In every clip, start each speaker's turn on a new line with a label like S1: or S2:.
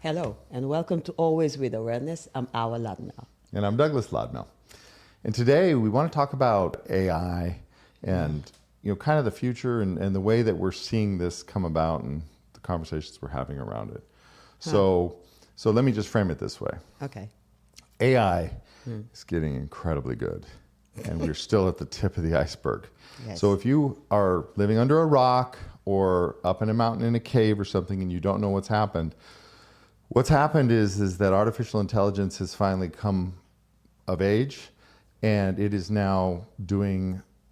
S1: Hello, and welcome to Always with Awareness. I'm Awa Ladnell.
S2: And I'm Douglas Ladnell. And today we want to talk about AI and kind of the future and the way that we're seeing this come about and the conversations we're having around it. So let me just frame it this way.
S1: Okay.
S2: AI is getting incredibly good, and we're still at the tip of the iceberg.
S1: Yes.
S2: So if you are living under a rock or up in a mountain in a cave or something and you don't know what's happened is that artificial intelligence has finally come of age, and it is now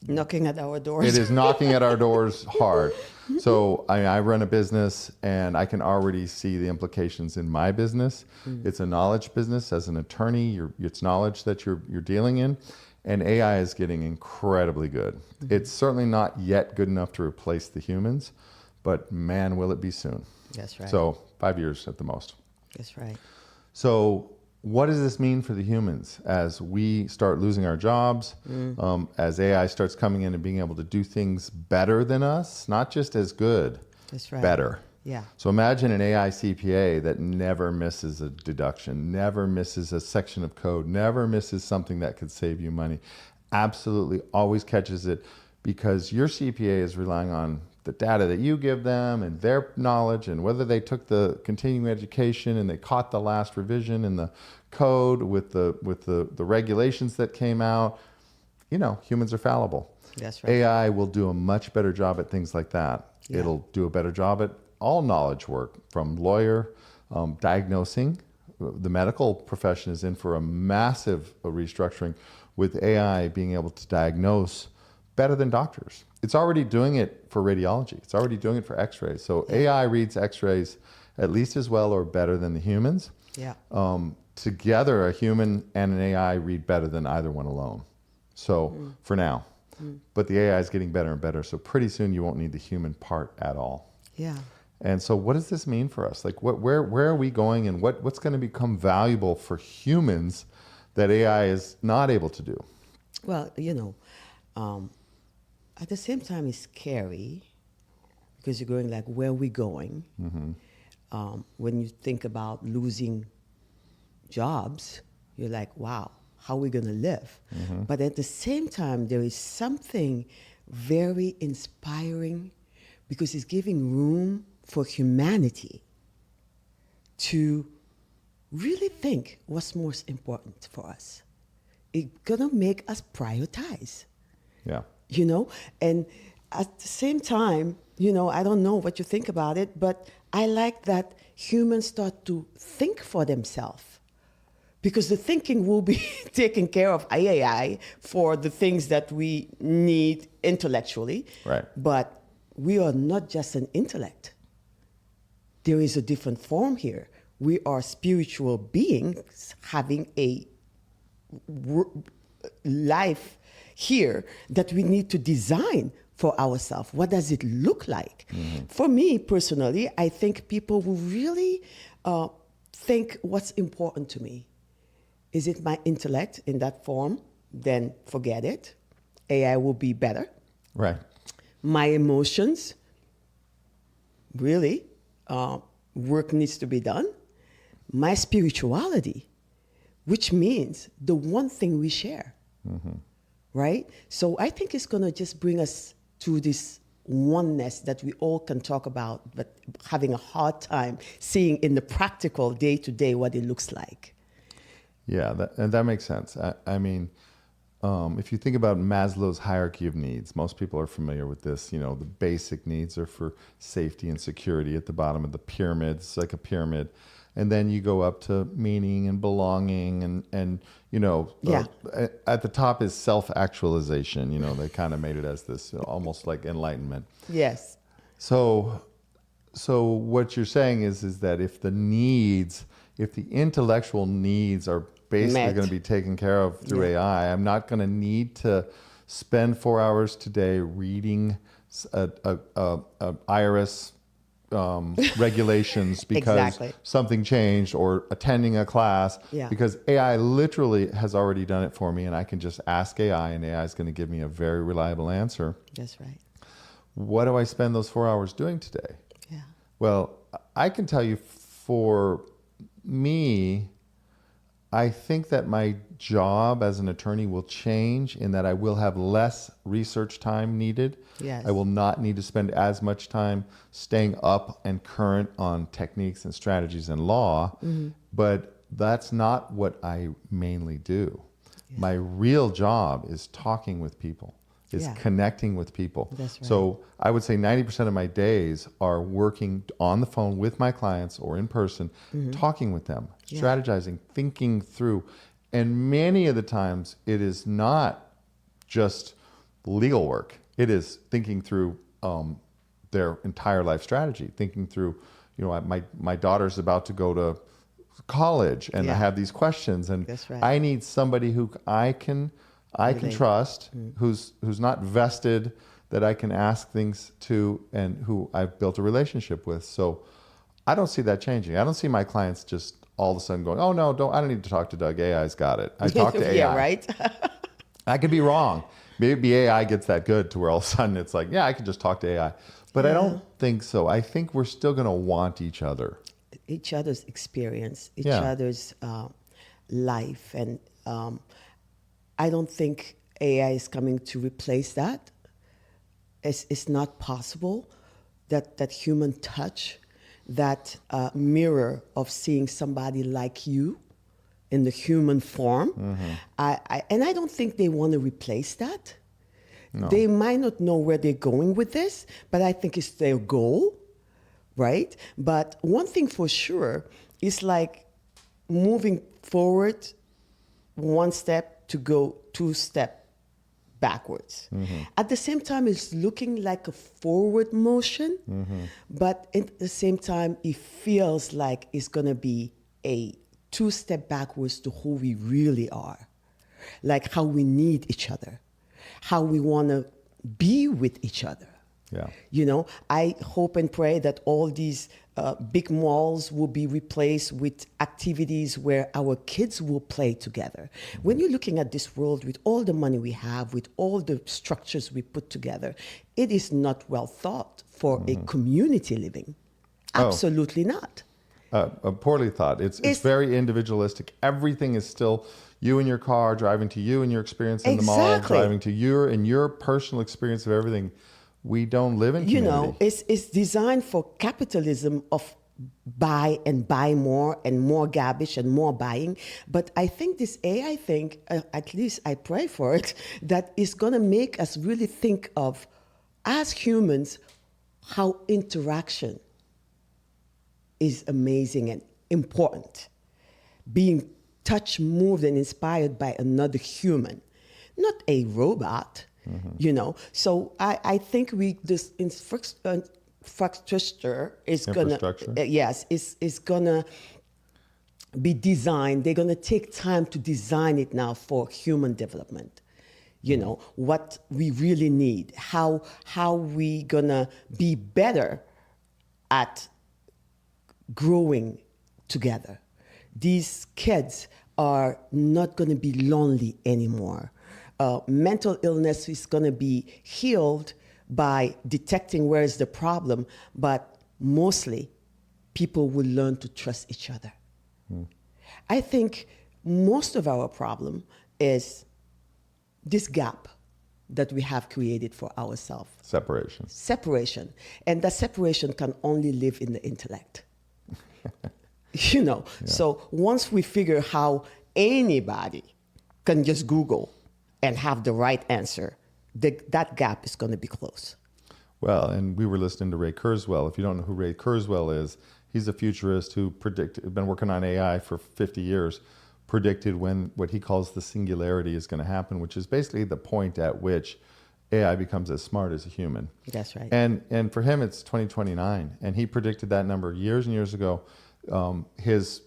S1: knocking at our doors.
S2: It is knocking at our doors hard. So I run a business, and I can already see the implications in my business. It's a knowledge business. As an attorney, it's knowledge that you're dealing in, and AI is getting incredibly good. It's certainly not yet good enough to replace the humans, but man, will it be soon.
S1: That's right.
S2: So 5 years at the most.
S1: That's right.
S2: So what does this mean for the humans as we start losing our jobs, as AI starts coming in and being able to do things better than us, not just as good,
S1: That's right.
S2: better.
S1: Yeah.
S2: So imagine an AI CPA that never misses a deduction, never misses a section of code, never misses something that could save you money, absolutely always catches it, because your CPA is relying on the data that you give them and their knowledge, and whether they took the continuing education and they caught the last revision in the code with the regulations that came out. Humans are fallible.
S1: That's right.
S2: AI will do a much better job at things like that.
S1: Yeah.
S2: It'll do a better job at all knowledge work, from lawyer, diagnosing. The medical profession is in for a massive restructuring with AI being able to diagnose better than doctors. It's already doing it for radiology. It's already doing it for x-rays. So AI reads x-rays at least as well or better than the humans.
S1: Yeah.
S2: Together, a human and an AI read better than either one alone. So for now. But the AI is getting better and better. So pretty soon you won't need the human part at all.
S1: Yeah.
S2: And so what does this mean for us? Like where are we going, and what's going to become valuable for humans that AI is not able to do?
S1: Well, at the same time, it's scary because you're going like, where are we going? When you think about losing jobs, you're like, wow, how are we going to live? But at the same time, there is something very inspiring because it's giving room for humanity to really think what's most important for us. It's going to make us prioritize.
S2: Yeah.
S1: And at the same time, I don't know what you think about it, but I like that humans start to think for themselves, because the thinking will be taken care of AI for the things that we need intellectually.
S2: Right.
S1: But we are not just an intellect. There is a different form here. We are spiritual beings having a life here that we need to design for ourselves. What does it look like? For me personally, I think people will really think what's important to me. Is it my intellect in that form? Then forget it. AI will be better.
S2: Right.
S1: My emotions, really, work needs to be done. My spirituality, which means the one thing we share. Right? So I think it's going to just bring us to this oneness that we all can talk about, but having a hard time seeing in the practical day-to-day what it looks like.
S2: Yeah, that makes sense. I mean, if you think about Maslow's hierarchy of needs, most people are familiar with this. The basic needs are for safety and security at the bottom of the pyramid. It's like a pyramid. And then you go up to meaning and belonging and at the top is self-actualization. They kind of made it as this almost like enlightenment.
S1: Yes.
S2: So what you're saying is that if the intellectual needs are basically going to be taken care of through AI, I'm not going to need to spend 4 hours today reading a IRS regulations because something changed, or attending a class, because AI literally has already done it for me, and I can just ask AI and AI is going to give me a very reliable answer.
S1: That's right.
S2: What do I spend those 4 hours doing today?
S1: Yeah.
S2: Well, I can tell you for me, I think that my job as an attorney will change in that I will have less research time needed.
S1: Yes.
S2: I will not need to spend as much time staying up and current on techniques and strategies and law, but that's not what I mainly do.
S1: Yeah.
S2: My real job is talking with people, is connecting with people.
S1: That's right.
S2: So I would say 90% of my days are working on the phone with my clients or in person, talking with them, strategizing, thinking through. And many of the times it is not just legal work. It is thinking through their entire life strategy, thinking through, my daughter's about to go to college and I have these questions, and
S1: That's right.
S2: I need somebody who I can trust, who's not vested, that I can ask things to, and who I've built a relationship with. So I don't see that changing. I don't see my clients just all of a sudden going, "Oh no, I don't need to talk to Doug. AI's got it." I talk to AI.
S1: Yeah, right.
S2: I could be wrong. Maybe AI gets that good to where all of a sudden it's like, yeah, I can just talk to AI. But I don't think so. I think we're still going to want each other.
S1: Each other's experience, each other's life. And I don't think AI is coming to replace that. It's not possible that human touch, that mirror of seeing somebody like you in the human form. And I don't think they want to replace that. No. They might not know where they're going with this, but I think it's their goal, right? But one thing for sure is like moving forward one step to go 2 steps backwards. At the same time, it's looking like a forward motion, but at the same time, it feels like it's going to be a 2 steps backwards to who we really are, like how we need each other, how we want to be with each other. Yeah. I hope and pray that all these big malls will be replaced with activities where our kids will play together. When you're looking at this world with all the money we have, with all the structures we put together, it is not well thought for a community living. Absolutely not.
S2: Poorly thought. It's very individualistic. Everything is still you in your car, driving to you and your experience in the mall, driving to your personal experience of everything. We don't live in community.
S1: It's designed for capitalism of buy and buy more and more garbage and more buying. But I think this AI thing, at least I pray for it, that is going to make us really think of, as humans, how interaction is amazing and important. Being touched, moved, and inspired by another human, not a robot. So I think this infrastructure is gonna is gonna be designed. They're gonna take time to design it now for human development. What we really need, how we gonna be better at growing together. These kids are not gonna be lonely anymore. Mental illness is going to be healed by detecting where is the problem, but mostly people will learn to trust each other. I think most of our problem is this gap that we have created for ourselves. Separation. And that separation can only live in the intellect. So once we figure how anybody can just Google and have the right answer, that gap is going to be close.
S2: Well, and we were listening to Ray Kurzweil. If you don't know who Ray Kurzweil is, he's a futurist who been working on AI for 50 years, predicted when what he calls the singularity is going to happen, which is basically the point at which AI becomes as smart as a human.
S1: That's right.
S2: And for him, it's 2029, and he predicted that number years and years ago. His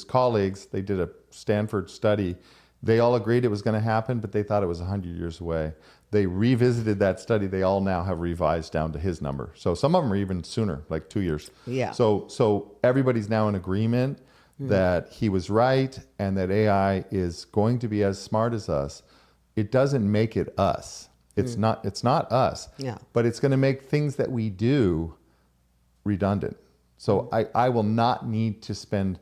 S2: colleagues, they did a Stanford study. They all agreed it was going to happen, but they thought it was 100 years away. They revisited that study. They all now have revised down to his number. So some of them are even sooner, like 2 years.
S1: Yeah.
S2: So everybody's now in agreement that he was right and that AI is going to be as smart as us. It doesn't make it us. It's not us.
S1: Yeah.
S2: But it's going to make things that we do redundant. So I will not need to spend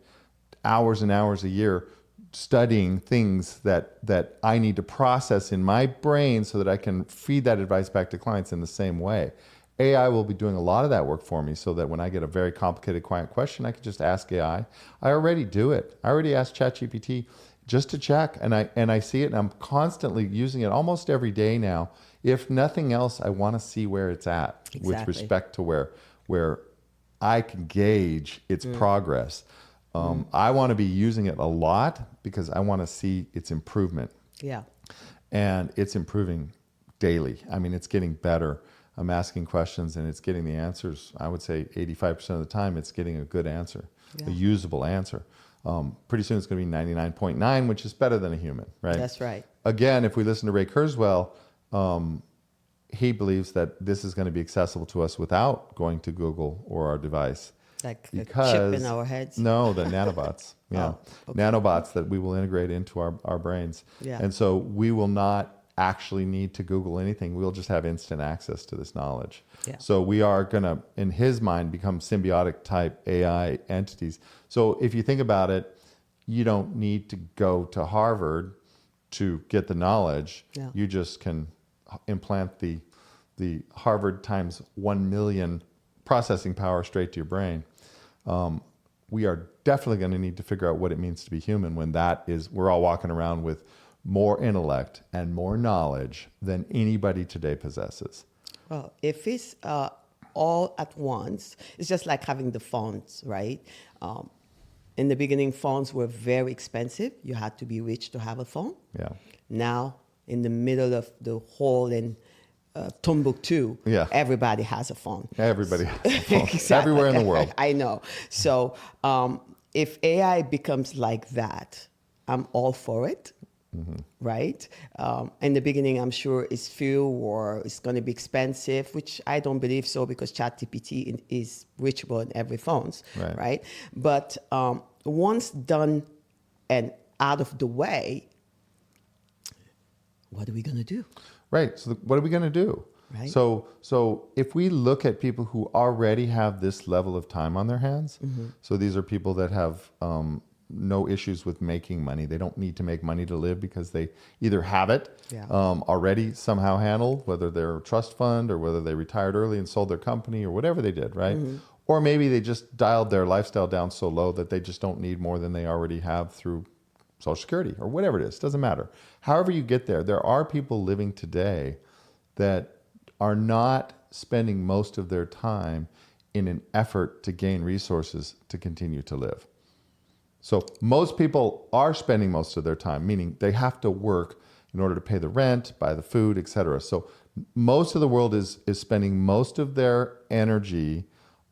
S2: hours and hours a year studying things that I need to process in my brain so that I can feed that advice back to clients in the same way. AI will be doing a lot of that work for me so that when I get a very complicated client question, I can just ask AI. I already do it. I already ask ChatGPT just to check, and I see it, and I'm constantly using it almost every day now. If nothing else, I want to see where it's at with respect to where I can gauge its progress. I want to be using it a lot because I want to see its improvement.
S1: Yeah.
S2: And it's improving daily. I mean, it's getting better. I'm asking questions and it's getting the answers. I would say 85% of the time it's getting a good answer, a usable answer. Pretty soon it's going to be 99.9, which is better than a human, right?
S1: That's right.
S2: Again, if we listen to Ray Kurzweil, he believes that this is going to be accessible to us without going to Google or our device.
S1: Like a chip in our heads?
S2: No, the nanobots. Yeah.
S1: Oh, okay.
S2: Nanobots that we will integrate into our brains.
S1: Yeah.
S2: And so we will not actually need to Google anything. We'll just have instant access to this knowledge.
S1: Yeah.
S2: So we are going to, in his mind, become symbiotic type AI entities. So if you think about it, you don't need to go to Harvard to get the knowledge.
S1: Yeah.
S2: You just can implant the Harvard times 1 million processing power straight to your brain. We are definitely going to need to figure out what it means to be human when we're all walking around with more intellect and more knowledge than anybody today possesses.
S1: Well, if it's all at once, it's just like having the phones, right? In the beginning, phones were very expensive. You had to be rich to have a phone.
S2: Yeah.
S1: Now, in the middle of the hole in Timbuktu, everybody has a phone.
S2: Everybody has a phone.
S1: Exactly.
S2: Everywhere in the world.
S1: I know. So if AI becomes like that, I'm all for it. Mm-hmm. Right? In the beginning, I'm sure it's few or it's going to be expensive, which I don't believe so because ChatGPT is reachable in every phone, right? But once done and out of the way, what are we going to do?
S2: Right. So what are we going to do?
S1: Right.
S2: So if we look at people who already have this level of time on their hands, so these are people that have no issues with making money. They don't need to make money to live because they either have it already somehow handled, whether they're a trust fund or whether they retired early and sold their company or whatever they did, right? Or maybe they just dialed their lifestyle down so low that they just don't need more than they already have through Social Security or whatever it is. Doesn't matter. However you get there, there are people living today that are not spending most of their time in an effort to gain resources to continue to live. So most people are spending most of their time, meaning they have to work in order to pay the rent, buy the food, etc. So most of the world is spending most of their energy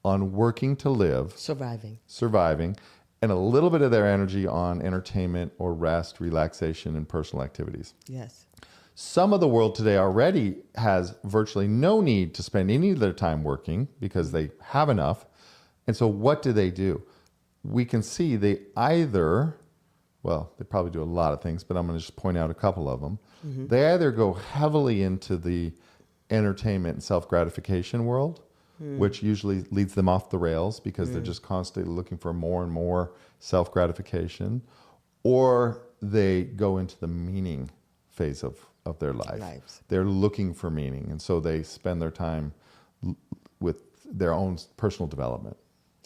S2: on working to live, surviving, and a little bit of their energy on entertainment or rest, relaxation, and personal activities.
S1: Yes.
S2: Some of the world today already has virtually no need to spend any of their time working because they have enough. And so what do? We can see they either, well, they probably do a lot of things, but I'm going to just point out a couple of them. They either go heavily into the entertainment and self-gratification world, which usually leads them off the rails because they're just constantly looking for more and more self-gratification, or they go into the meaning phase of their lives. They're looking for meaning, and so they spend their time with their own personal development.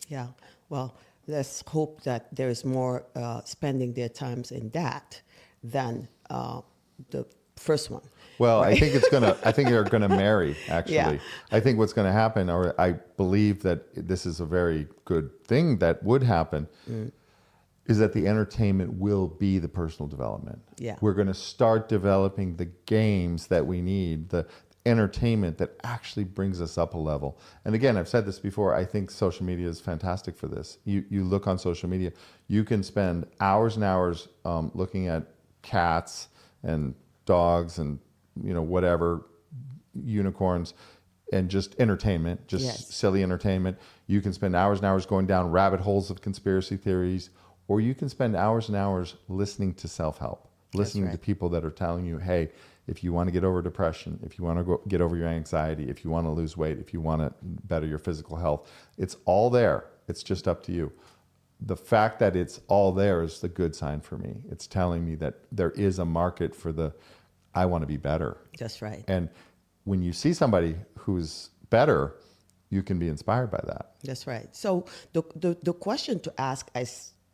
S1: Yeah, well, let's hope that there is more spending their times in that than the first one.
S2: Well, right? I think they're gonna marry, actually. Yeah. I think what's gonna happen, or I believe that this is a very good thing that would happen, is that the entertainment will be the personal development.
S1: Yeah.
S2: We're gonna start developing the games that we need, the entertainment that actually brings us up a level. And again, I've said this before, I think social media is fantastic for this. You look on social media, you can spend hours and hours looking at cats and dogs and whatever, unicorns, and just entertainment, just silly entertainment. You can spend hours and hours going down rabbit holes of conspiracy theories, or you can spend hours and hours listening to self-help, listening to people that are telling you, hey, if you want to get over depression, if you want to get over your anxiety, if you want to lose weight, if you want to better your physical health, it's all there. It's just up to you. the fact that it's all there is the good sign for me. It's telling me that there is a market for I want to be better.
S1: That's right.
S2: And when you see somebody who's better, you can be inspired by that.
S1: That's right. So the question to ask,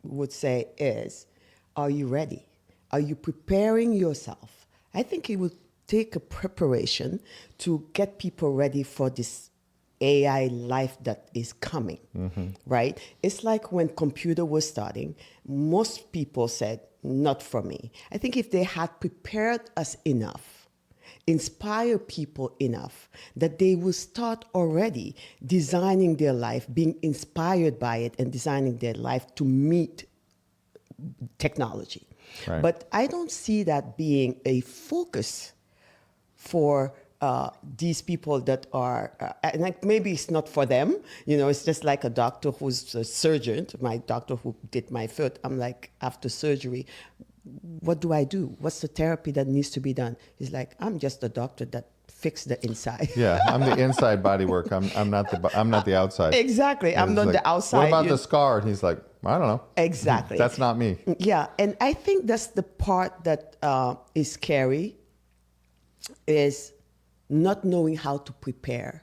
S1: would say, is, are you ready? Are you preparing yourself? I think it would take a preparation to get people ready for this AI life that is coming, right? It's like when computer was starting, most people said, not for me. I think if they had prepared us enough, inspire people enough, that they will start already designing their life, being inspired by it, and designing their life to meet technology.
S2: Right.
S1: But I don't see that being a focus for these people that are, and like maybe it's not for them, it's just like a doctor who's a surgeon, my doctor who did my foot. I'm like, after surgery, what do I do? What's the therapy that needs to be done? He's like, I'm just a doctor that fixed the inside.
S2: Yeah, I'm the inside body work. I'm not the outside.
S1: Exactly, I'm not the outside.
S2: What about the scar? And he's like, I don't know.
S1: Exactly.
S2: That's not me.
S1: Yeah, and I think that's the part that is scary, is not knowing how to prepare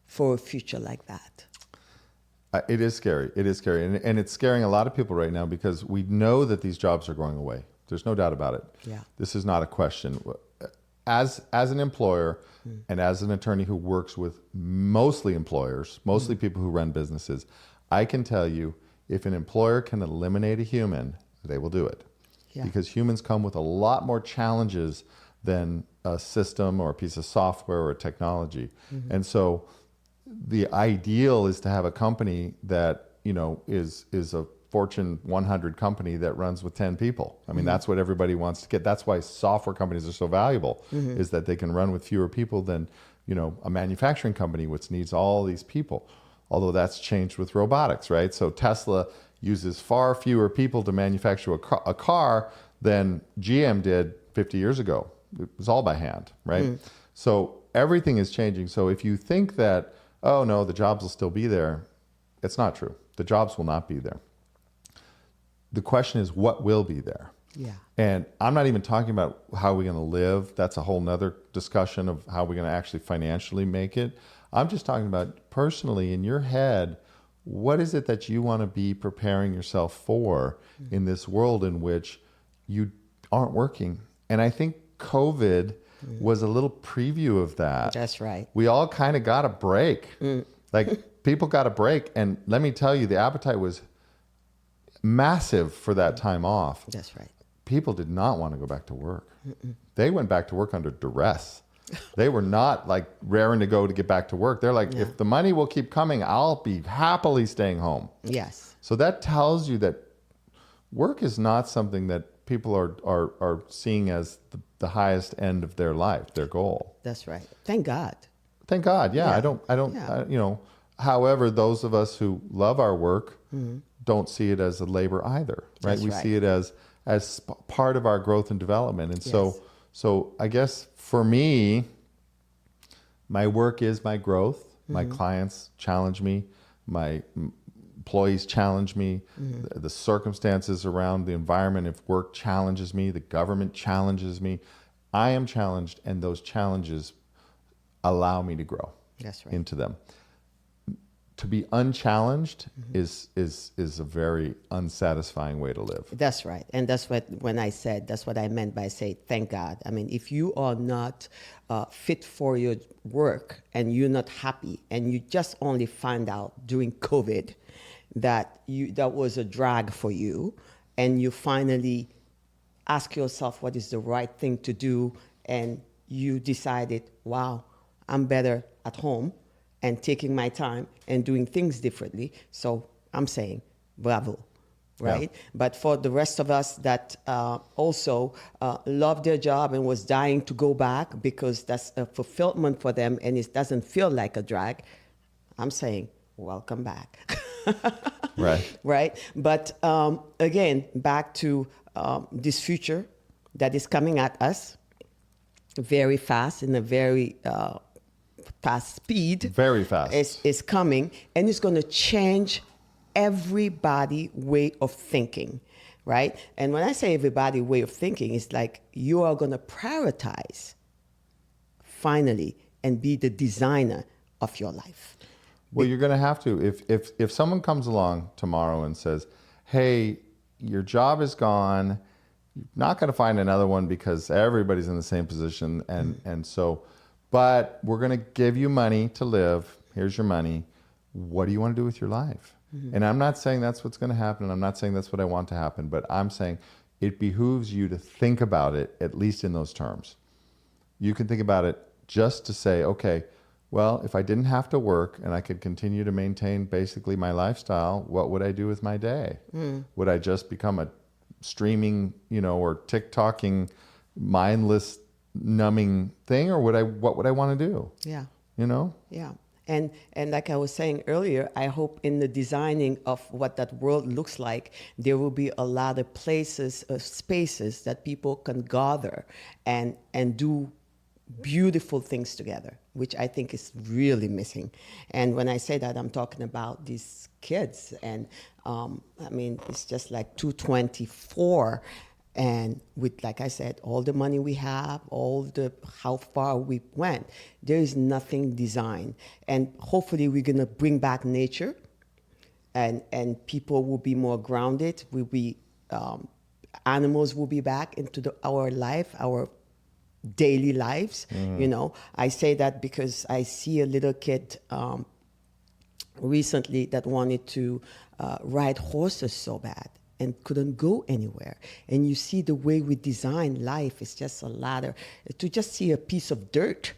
S1: for a future like that.
S2: It is scary. It is scary. And it's scaring a lot of people right now because we know that these jobs are going away. There's no doubt about it.
S1: Yeah.
S2: This is not a question. As an employer and as an attorney who works with mostly employers, mostly people who run businesses, I can tell you, if an employer can eliminate a human, they will do it.
S1: Yeah.
S2: Because humans come with a lot more challenges than a system or a piece of software or technology. And so the ideal is to have a company that, is a Fortune 100 company that runs with 10 people. I mean, that's what everybody wants to get. That's why software companies are so valuable, is that they can run with fewer people than, a manufacturing company, which needs all these people. Although that's changed with robotics, right? So Tesla uses far fewer people to manufacture a car than GM did 50 years ago. It was all by hand, right? So everything is changing. So if you think that, oh no, the jobs will still be there, it's not true. The jobs will not be there. The question is, what will be there?
S1: Yeah.
S2: And I'm not even talking about how we're going to live. That's a whole nother discussion of how we're going to actually financially make it. I'm just talking about personally in your head, what is it that you want to be preparing yourself for in this world in which you aren't working? And I think COVID was a little preview of that.
S1: That's right.
S2: We all kind of got a break. Like people got a break. And let me tell you, the appetite was massive for that time off.
S1: That's right.
S2: People did not want to go back to work. They went back to work under duress. They were not like raring to go to get back to work. They're like, if the money will keep coming, I'll be happily staying home.
S1: Yes.
S2: So that tells you that work is not something that people are seeing as the highest end of their life, their goal.
S1: That's right. Thank God.
S2: Thank God. Yeah. I don't, however, those of us who love our work don't see it as a labor either, right?
S1: That's
S2: We
S1: right.
S2: see it as part of our growth and development. And so I guess for me, my work is my growth. My clients challenge me. My employees challenge me. The circumstances around the environment of work challenges me. The government challenges me. I am challenged, and those challenges allow me to grow.
S1: That's right.
S2: Into them. To be unchallenged is a very unsatisfying way to live.
S1: That's right. And that's what I meant by say, thank God. I mean, if you are not fit for your work and you're not happy and you just only find out during COVID that was a drag for you, and you finally ask yourself what is the right thing to do, and you decided, wow, I'm better at home and taking my time and doing things differently. So I'm saying bravo, right? Yeah. But for the rest of us that also love their job and was dying to go back because that's a fulfillment for them and it doesn't feel like a drag, I'm saying welcome back.
S2: Right.
S1: Right. But again, back to this future that is coming at us very fast in a very fast speed.
S2: Very fast.
S1: Is coming, and it's going to change everybody way of thinking, right? And when I say everybody way of thinking, it's like you are going to prioritize finally and be the designer of your life.
S2: Well, you're going to have to. If someone comes along tomorrow and says, hey, your job is gone, you're not going to find another one because everybody's in the same position. And so, but we're going to give you money to live. Here's your money. What do you want to do with your life? And I'm not saying that's what's going to happen. And I'm not saying that's what I want to happen. But I'm saying it behooves you to think about it, at least in those terms. You can think about it just to say, okay, well, if I didn't have to work and I could continue to maintain basically my lifestyle, what would I do with my day? Would I just become a streaming, or TikToking, mindless, numbing thing, or what would I want to do?
S1: Yeah.
S2: Yeah.
S1: And like I was saying earlier, I hope in the designing of what that world looks like, there will be a lot of places, spaces that people can gather and do beautiful things together, which I think is really missing. And when I say that, I'm talking about these kids. And it's just like 224. And with, like I said, all the money we have, how far we went, there is nothing designed. And hopefully we're going to bring back nature, and people will be more grounded. Animals will be back into our life, our daily lives. I say that because I see a little kid recently that wanted to ride horses so bad and couldn't go anywhere. And you see the way we design life is just a ladder. To just see a piece of dirt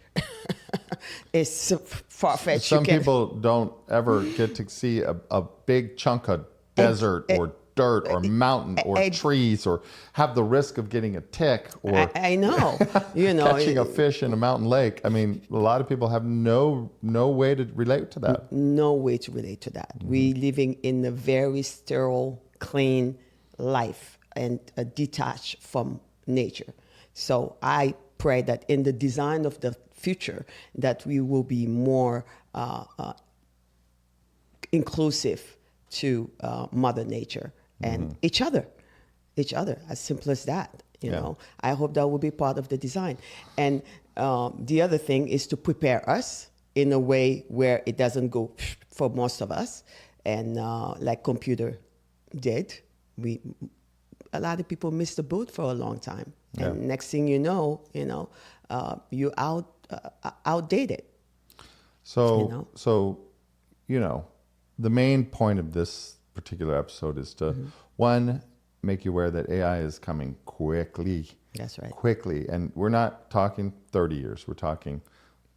S1: is far-fetched.
S2: Some people don't ever get to see a big chunk of desert or dirt or mountain or trees, or have the risk of getting a tick or
S1: I know,
S2: catching a fish in a mountain lake. I mean, a lot of people have no way to relate to that.
S1: No way to relate to that. We living in a very sterile, clean life and detached from nature. So I pray that in the design of the future, that we will be more inclusive to Mother Nature and each other, as simple as that. I hope that will be part of the design. And the other thing is to prepare us in a way where it doesn't go for most of us. And like computer did, a lot of people missed the boat for a long time.
S2: Yeah.
S1: And next thing you know, you're outdated.
S2: So, the main point of this particular episode is to, one, make you aware that AI is coming quickly.
S1: That's right.
S2: Quickly. And we're not talking 30 years. We're talking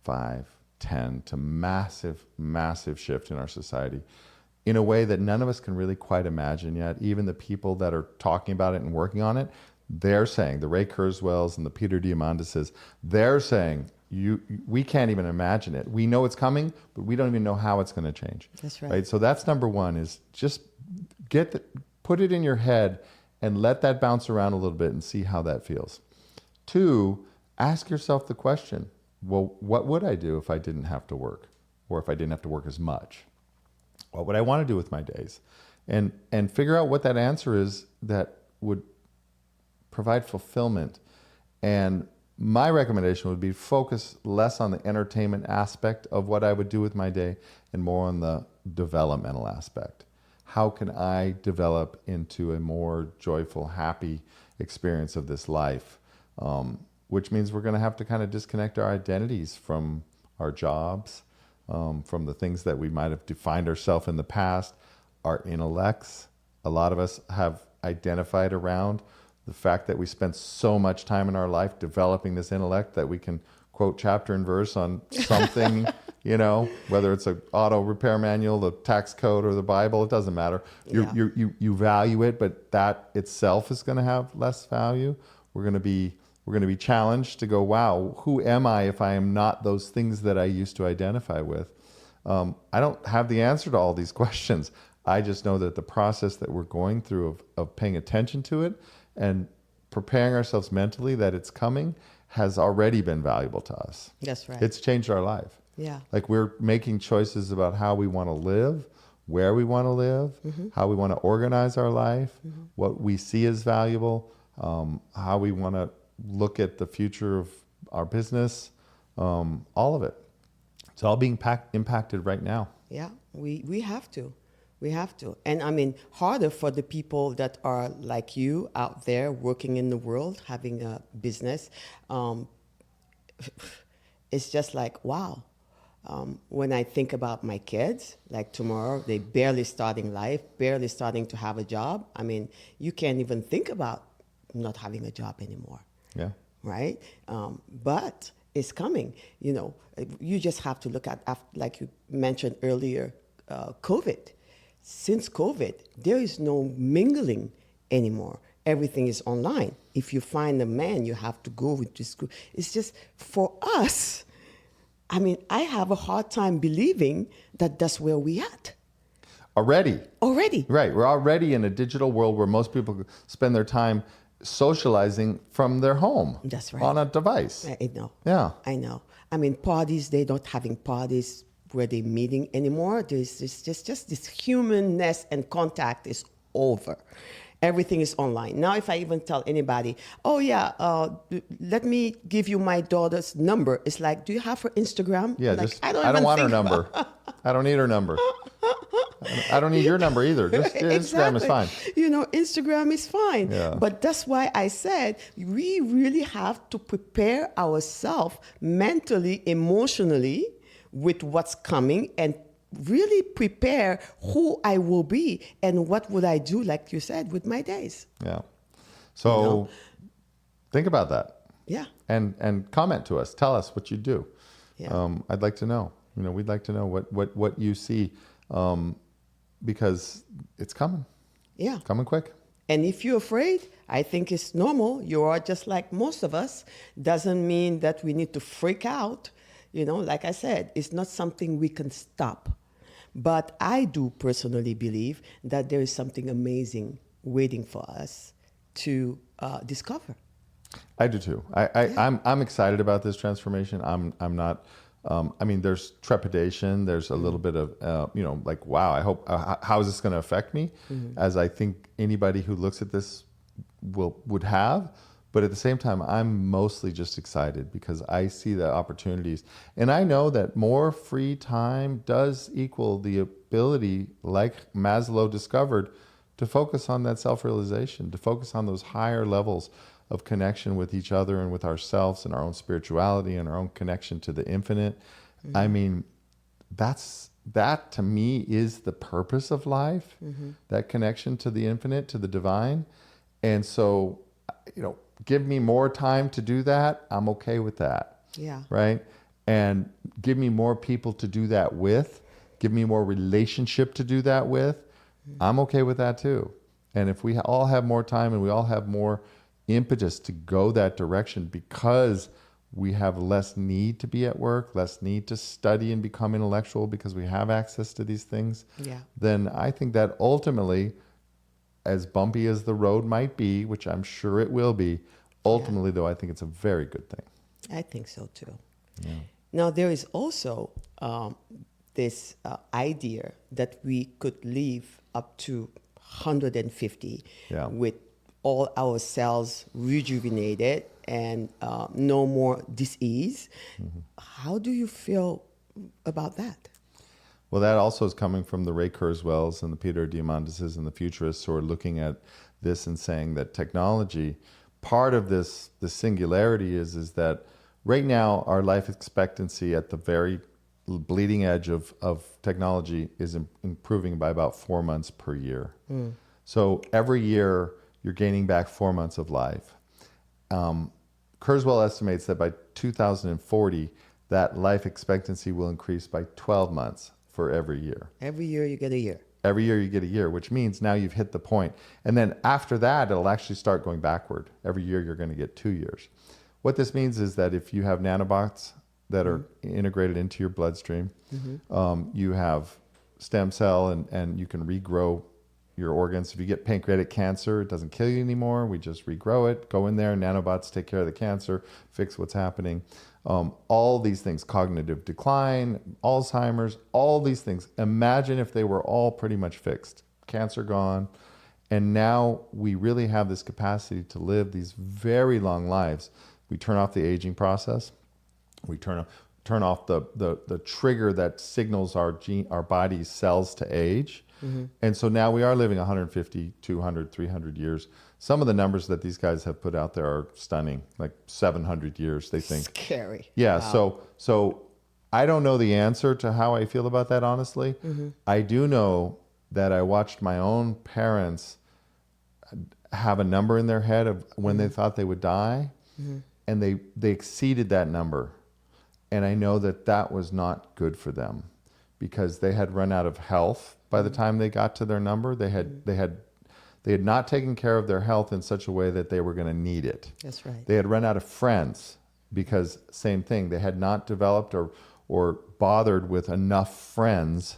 S2: 5, 10 to massive, massive shift in our society in a way that none of us can really quite imagine yet. Even the people that are talking about it and working on it, they're saying, the Ray Kurzweils and the Peter Diamandis, they're saying, we can't even imagine it. We know it's coming, but we don't even know how it's going to change.
S1: That's right.
S2: So that's number one, is just put it in your head and let that bounce around a little bit and see how that feels. 2, ask yourself the question, well, what would I do if I didn't have to work, or if I didn't have to work as much? What would I want to do with my days? And figure out what that answer is that would provide fulfillment. And my recommendation would be focus less on the entertainment aspect of what I would do with my day and more on the developmental aspect. How can I develop into a more joyful, happy experience of this life? Which means we're going to have to kind of disconnect our identities from our jobs, from the things that we might have defined ourselves in the past, our intellects. A lot of us have identified around the fact that we spent so much time in our life developing this intellect that we can quote chapter and verse on something, whether it's an auto repair manual, the tax code, or the Bible, it doesn't matter. You value it, but that itself is going to have less value. We're going to be challenged to go, wow, who am I if I am not those things that I used to identify with? I don't have the answer to all these questions. I just know that the process that we're going through of paying attention to it and preparing ourselves mentally that it's coming has already been valuable to us.
S1: That's right.
S2: It's changed our life.
S1: Yeah.
S2: Like, we're making choices about how we want to live. where we want to live, how we want to organize our life, what we see as valuable, how we want to look at the future of our business, all of it. It's all being impacted right now.
S1: Yeah, we have to. We have to. And I mean, harder for the people that are like you out there working in the world, having a business. It's just like, wow. When I think about my kids, like tomorrow, they barely starting life, barely starting to have a job. I mean, you can't even think about not having a job anymore.
S2: Yeah.
S1: Right? But it's coming. You know, you just have to look at, like you mentioned earlier, COVID. Since COVID, there is no mingling anymore. Everything is online. If you find a man, you have to go with this group. It's just, for us, I mean, I have a hard time believing that that's where we at.
S2: Already.
S1: Right.
S2: We're already in a digital world where most people spend their time socializing from their home.
S1: That's right.
S2: On a device.
S1: I know.
S2: Yeah.
S1: I know. I mean, parties, they're not having parties where they're meeting anymore. There's just this humanness and contact is over. Everything is online. Now, if I even tell anybody, oh yeah, let me give you my daughter's number. It's like, do you have her Instagram?
S2: Yeah,
S1: like,
S2: I don't want her number. I don't need her number. I don't need your number either. Just Instagram is fine.
S1: You know, Instagram is fine.
S2: Yeah.
S1: But that's why I said we really have to prepare ourselves mentally, emotionally with what's coming, and really prepare who I will be and what would I do, like you said, with my days.
S2: Yeah. So think about that.
S1: Yeah.
S2: And comment to us. Tell us what you do.
S1: Yeah.
S2: I'd like to know. You know, we'd like to know what you see, because it's coming.
S1: Yeah.
S2: Coming quick.
S1: And if you're afraid, I think it's normal. You are just like most of us. Doesn't mean that we need to freak out. You know, like I said, it's not something we can stop. But I do personally believe that there is something amazing waiting for us to discover.
S2: I do too. I'm excited about this transformation. I'm not. I mean, there's trepidation. There's a little bit of, you know, like, wow, I hope, how is this going to affect me? As I think anybody who looks at this would have. But at the same time, I'm mostly just excited because I see the opportunities. And I know that more free time does equal the ability, like Maslow discovered, to focus on that self-realization, to focus on those higher levels of connection with each other and with ourselves and our own spirituality and our own connection to the infinite. I mean, that to me is the purpose of life, that connection to the infinite, to the divine. And so, you know, give me more time to do that, I'm okay with that.
S1: Yeah.
S2: Right? And give me more people to do that with, give me more relationship to do that with, I'm okay with that too. And if we all have more time and we all have more impetus to go that direction because we have less need to be at work, less need to study and become intellectual because we have access to these things, then I think that ultimately, as bumpy as the road might be, which I'm sure it will be, ultimately, though, I think it's a very good thing.
S1: I think so, too.
S2: Yeah.
S1: Now, there is also this idea that we could live up to 150 with all our cells rejuvenated and no more disease. How do you feel about that?
S2: Well, that also is coming from the Ray Kurzweils and the Peter Diamantises and the futurists who are looking at this and saying that technology, part of this, the singularity is that right now our life expectancy at the very bleeding edge of technology is improving by about 4 months per year. So every year you're gaining back 4 months of life. Kurzweil estimates that by 2040, that life expectancy will increase by 12 months for every year.
S1: Every year you get a year.
S2: Every year you get a year, which means now you've hit the point. And then after that, it'll actually start going backward. Every year you're going to get 2 years. What this means is that if you have nanobots that are integrated into your bloodstream, you have stem cell and you can regrow your organs. If you get pancreatic cancer, it doesn't kill you anymore. We just regrow it, go in there, nanobots take care of the cancer, fix what's happening. all these things, cognitive decline, Alzheimer's, all these things. Imagine if they were all pretty much fixed. Cancer gone. And now we really have this capacity to live these very long lives. We turn off the aging process. We turn off the trigger that signals our body's cells to age. And so now we are living 150, 200, 300 years. Some of the numbers that these guys have put out there are stunning, like 700 years, they think.
S1: Scary.
S2: Yeah,
S1: Wow.
S2: so I don't know the answer to how I feel about that, honestly. I do know that I watched my own parents have a number in their head of when they thought they would die, and they exceeded that number. And I know that that was not good for them because they had run out of health by the time they got to their number. They had not taken care of their health in such a way that they were going to need it.
S1: That's right.
S2: They had run out of friends because same thing. They had not developed or bothered with enough friends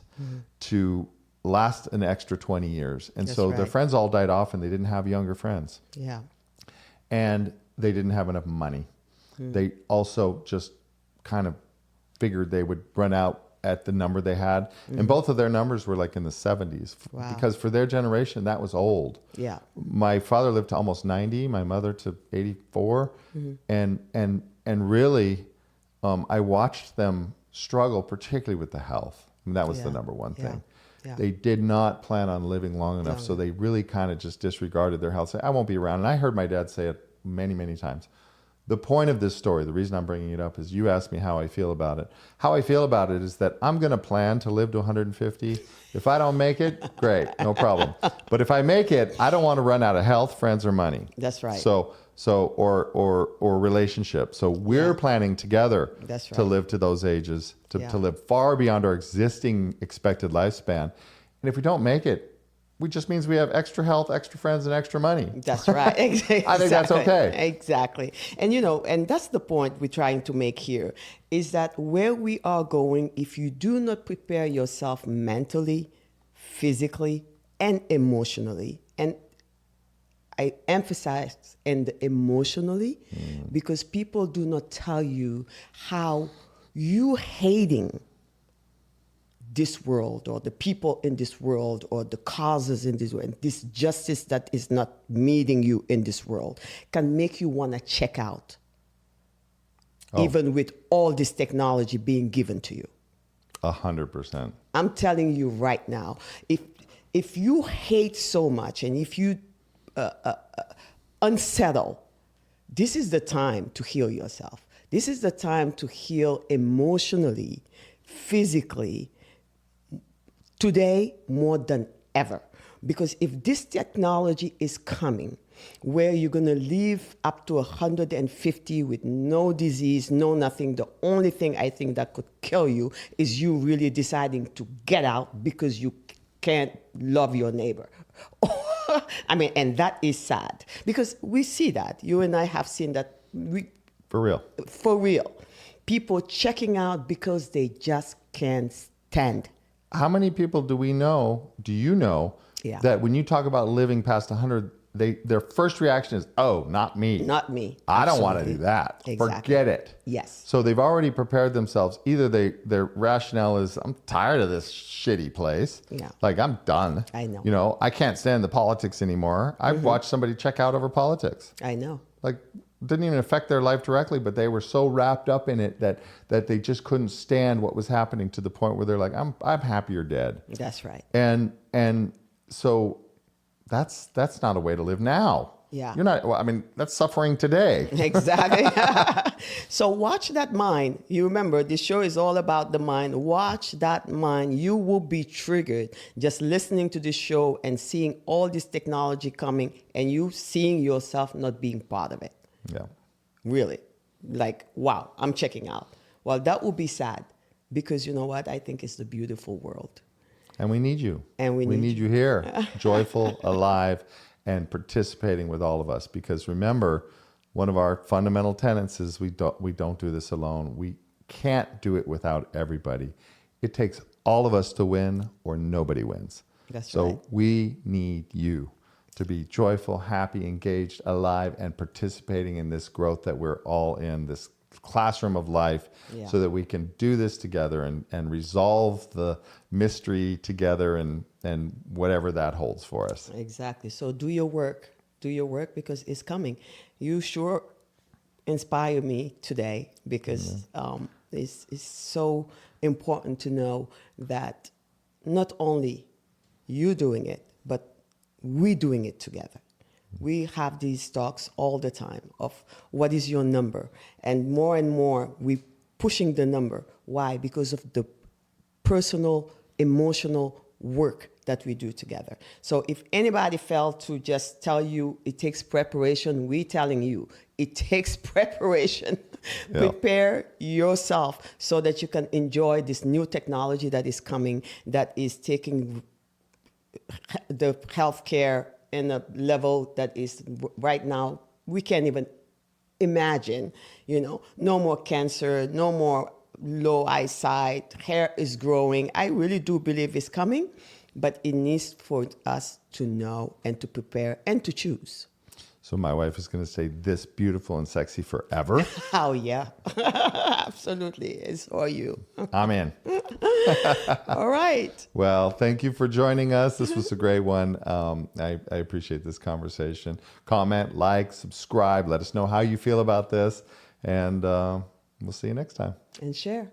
S2: to last an extra 20 years. And
S1: That's
S2: so their
S1: right.
S2: friends all died off and they didn't have younger friends.
S1: Yeah.
S2: And they didn't have enough money. They also just kind of figured they would run out at the number they had. And both of their numbers were like in the 70s.
S1: Wow.
S2: Because for their generation, that was old.
S1: Yeah.
S2: My father lived to almost 90, my mother to 84. And really, I watched them struggle, particularly with the health. I mean, that was the
S1: Yeah.
S2: number one
S1: Yeah.
S2: thing.
S1: Yeah.
S2: They did not plan on living long enough, so they really kind of just disregarded their health. Say, I won't be around. And I heard my dad say it many, many times. The point of this story, the reason I'm bringing it up is you asked me how I feel about it. How I feel about it is that I'm going to plan to live to 150. If I don't make it, great, no problem. But if I make it, I don't want to run out of health, friends, or money.
S1: That's right.
S2: Or relationship. So we're planning together
S1: That's
S2: to
S1: right.
S2: live to those ages, to
S1: Yeah.
S2: live far beyond our existing expected lifespan. And if we don't make it, it just means we have extra health, extra friends, and extra money.
S1: That's right. Exactly.
S2: I think that's okay.
S1: Exactly. And and that's the point we're trying to make here is that where we are going, if you do not prepare yourself mentally, physically, and emotionally, and I emphasize in the emotionally because people do not tell you how you hating this world or the people in this world or the causes in this world, this justice that is not meeting you in this world can make you want to check out, even with all this technology being given to you.
S2: 100%.
S1: I'm telling you right now, if you hate so much and if you unsettle, this is the time to heal yourself. This is the time to heal emotionally, physically, today more than ever. Because if this technology is coming, where you're going to live up to 150 with no disease, no nothing, the only thing I think that could kill you is you really deciding to get out because you can't love your neighbor. I mean, and that is sad because we see that. You and I have seen that.
S2: For real.
S1: For real. People checking out because they just can't stand.
S2: How many people do you know,
S1: Yeah.
S2: that when you talk about living past 100, their first reaction is, oh, not me.
S1: Not me.
S2: I don't want to
S1: Absolutely.
S2: do that.
S1: Exactly.
S2: Forget it.
S1: Yes.
S2: So they've already prepared themselves. Either their rationale is, I'm tired of this shitty place.
S1: Yeah.
S2: Like, I'm done.
S1: I know.
S2: I can't stand the politics anymore. I've watched somebody check out over politics.
S1: I know.
S2: Like, didn't even affect their life directly, but they were so wrapped up in it that they just couldn't stand what was happening to the point where they're like, I'm happy you're dead.
S1: That's right.
S2: And so that's not a way to live now.
S1: Yeah.
S2: You're not, well, I mean, that's suffering today.
S1: Exactly. So watch that mind. You remember, this show is all about the mind. Watch that mind. You will be triggered just listening to this show and seeing all this technology coming and you seeing yourself not being part of it.
S2: Yeah.
S1: Really. Like, wow, I'm checking out. Well, that would be sad because you know what? I think it's the beautiful world.
S2: And we need you.
S1: And we need
S2: you here, joyful, alive, and participating with all of us. Because remember, one of our fundamental tenets is we don't do this alone. We can't do it without everybody. It takes all of us to win or nobody wins.
S1: That's
S2: so
S1: right.
S2: we need you to be joyful, happy, engaged, alive, and participating in this growth that we're all in, this classroom of life,
S1: Yeah.
S2: so that we can do this together and resolve the mystery together, and whatever that holds for us.
S1: Exactly. So do your work. Do your work because it's coming. You sure inspire me today because it's so important to know that not only you doing it, but we doing it together. We have these talks all the time of what is your number, and more we pushing the number. Why? Because of the personal, emotional work that we do together. So if anybody failed to just tell you it takes preparation, we telling you it takes preparation.
S2: Yeah.
S1: Prepare yourself so that you can enjoy this new technology that is coming, that is taking the healthcare in a level that is right now we can't even imagine. No more cancer, no more low eyesight, hair is growing. I really do believe it's coming, but it needs for us to know and to prepare and to choose.
S2: So my wife is going to say, "This beautiful and sexy forever."
S1: Oh yeah. Absolutely, it's for you.
S2: I'm in.
S1: All right.
S2: Well, thank you for joining us. This was a great one. I appreciate this conversation. Comment, like, subscribe. Let us know how you feel about this. And we'll see you next time.
S1: And share.